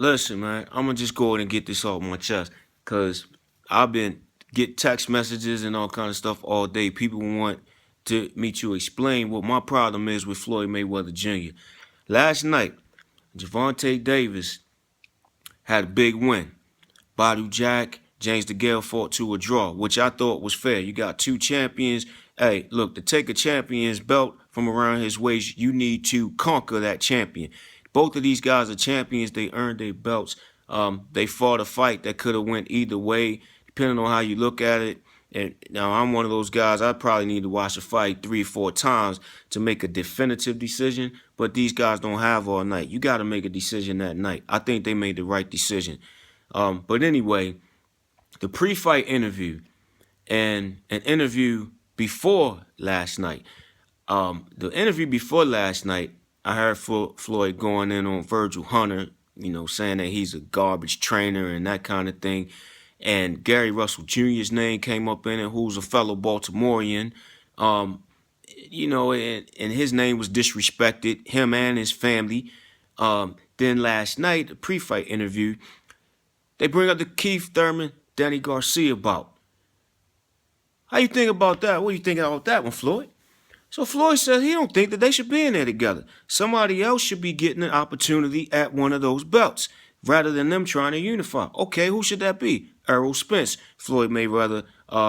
Listen, man, I'm gonna just go ahead and get this off my chest, cause I've been get text messages and all kind of stuff all day. People want me to explain what my problem is with Floyd Mayweather Jr. Last night, Javante Davis had a big win. Badu Jack, James DeGale fought to a draw, which I thought was fair. You got two champions. Hey, look, to take a champion's belt from around his waist, you need to conquer that champion. Both of these guys are champions. They earned their belts. They fought a fight that could have went either way, depending on how you look at it. And now I'm one of those guys. I probably need to watch a fight 3 or 4 times to make a definitive decision. But these guys don't have all night. You got to make a decision that night. I think they made the right decision. But anyway, the pre-fight interview and an interview before last night. The interview before last night, I heard Floyd going in on Virgil Hunter, saying that he's a garbage trainer and that kind of thing. And Gary Russell Jr.'s name came up in it, who's a fellow Baltimorean. And his name was disrespected, him and his family. Then last night, the pre-fight interview, they bring up the Keith Thurman, Danny Garcia bout. How you think about that? What do you think about that one, Floyd? So Floyd says he don't think that they should be in there together. Somebody else should be getting an opportunity at one of those belts rather than them trying to unify. Okay, who should that be? Errol Spence. Floyd Mayweather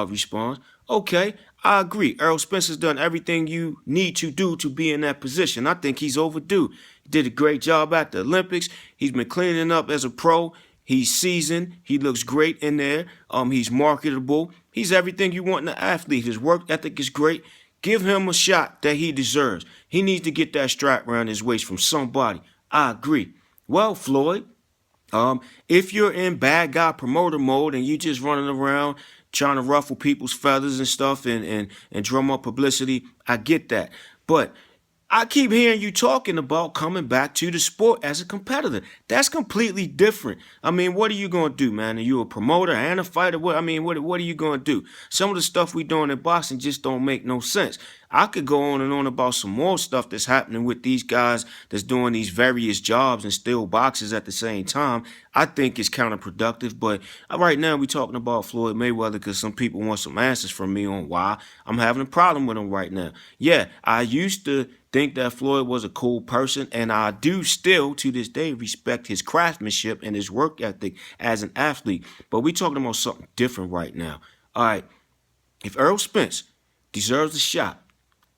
responds, okay, I agree. Errol Spence has done everything you need to do to be in that position. I think he's overdue. He did a great job at the Olympics. He's been cleaning up as a pro. He's seasoned. He looks great in there. He's marketable. He's everything you want in an athlete. His work ethic is great. Give him a shot that he deserves. He needs to get that strap around his waist from somebody. I agree. Well, Floyd, if you're in bad guy promoter mode and you just running around trying to ruffle people's feathers and stuff and drum up publicity, I get that. But I keep hearing you talking about coming back to the sport as a competitor. That's completely different. I mean, what are you going to do, man? Are you a promoter and a fighter? What are you going to do? Some of the stuff we doing in boxing just don't make no sense. I could go on and on about some more stuff that's happening with these guys that's doing these various jobs and still boxes at the same time. I think it's counterproductive, but right now we're talking about Floyd Mayweather because some people want some answers from me on why I'm having a problem with him right now. Yeah, I used to think that Floyd was a cool person, and I do still, to this day, respect his craftsmanship and his work ethic as an athlete. But we're talking about something different right now. All right, if Errol Spence deserves a shot,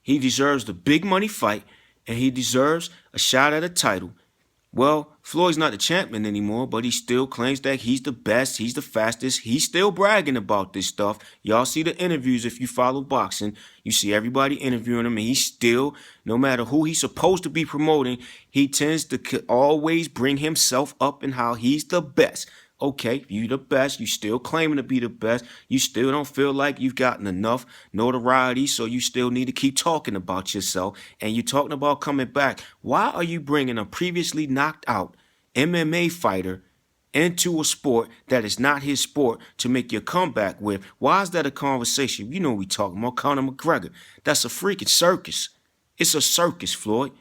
he deserves the big money fight, and he deserves a shot at a title. Well, Floyd's not the champion anymore, but he still claims that he's the best, he's the fastest. He's still bragging about this stuff. Y'all see the interviews if you follow boxing. You see everybody interviewing him, and he's still, no matter who he's supposed to be promoting, he tends to always bring himself up in how he's the best. Okay, you the best, you still claiming to be the best, you still don't feel like you've gotten enough notoriety, so you still need to keep talking about yourself, and you're talking about coming back. Why are you bringing a previously knocked out MMA fighter into a sport that is not his sport to make your comeback with? Why is that a conversation? You know we talking about CONNOR McGregor. That's a freaking circus. It's a circus, Floyd.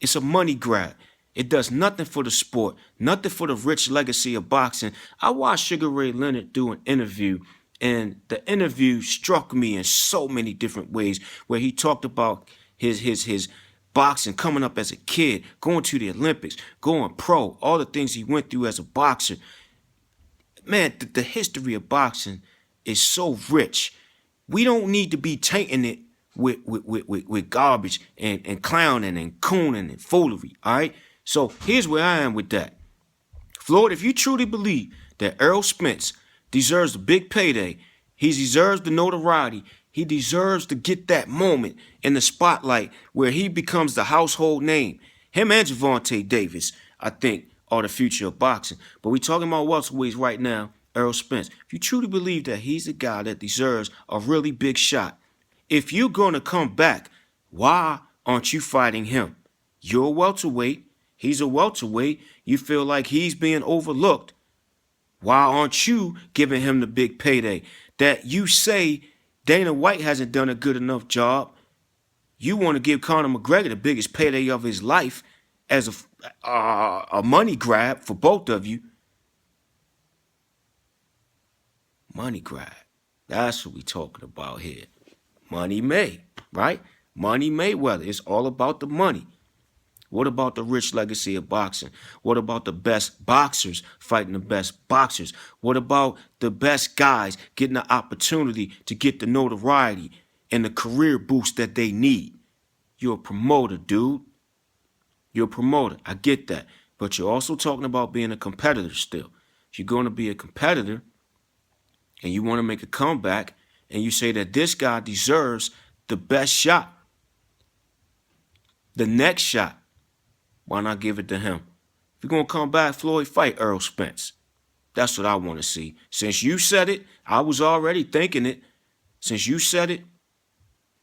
It's a money grab. It does nothing for the sport, nothing for the rich legacy of boxing. I watched Sugar Ray Leonard do an interview, and the interview struck me in so many different ways, where he talked about his boxing coming up as a kid, going to the Olympics, going pro, all the things he went through as a boxer. Man, the history of boxing is so rich. We don't need to be tainting it with garbage and clowning and cooning and foolery, all right? So here's where I am with that. Floyd, if you truly believe that Errol Spence deserves the big payday, he deserves the notoriety, he deserves to get that moment in the spotlight where he becomes the household name. Him and Javante Davis, I think, are the future of boxing. But we're talking about welterweights right now, Errol Spence. If you truly believe that he's the guy that deserves a really big shot, if you're going to come back, why aren't you fighting him? You're a welterweight. He's a welterweight. You feel like he's being overlooked. Why aren't you giving him the big payday? That you say Dana White hasn't done a good enough job. You want to give Conor McGregor the biggest payday of his life as a money grab for both of you. Money grab. That's what we talking about here. Money made, right? Money Mayweather. It's all about the money. What about the rich legacy of boxing? What about the best boxers fighting the best boxers? What about the best guys getting the opportunity to get the notoriety and the career boost that they need? You're a promoter, dude. You're a promoter. I get that. But you're also talking about being a competitor still. If you're going to be a competitor and you want to make a comeback and you say that this guy deserves the best shot, the next shot, why not give it to him? If you're going to come back, Floyd, fight Errol Spence. That's what I want to see. Since you said it, I was already thinking it. Since you said it,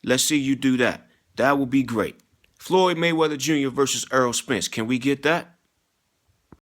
let's see you do that. That would be great. Floyd Mayweather Jr. versus Errol Spence. Can we get that?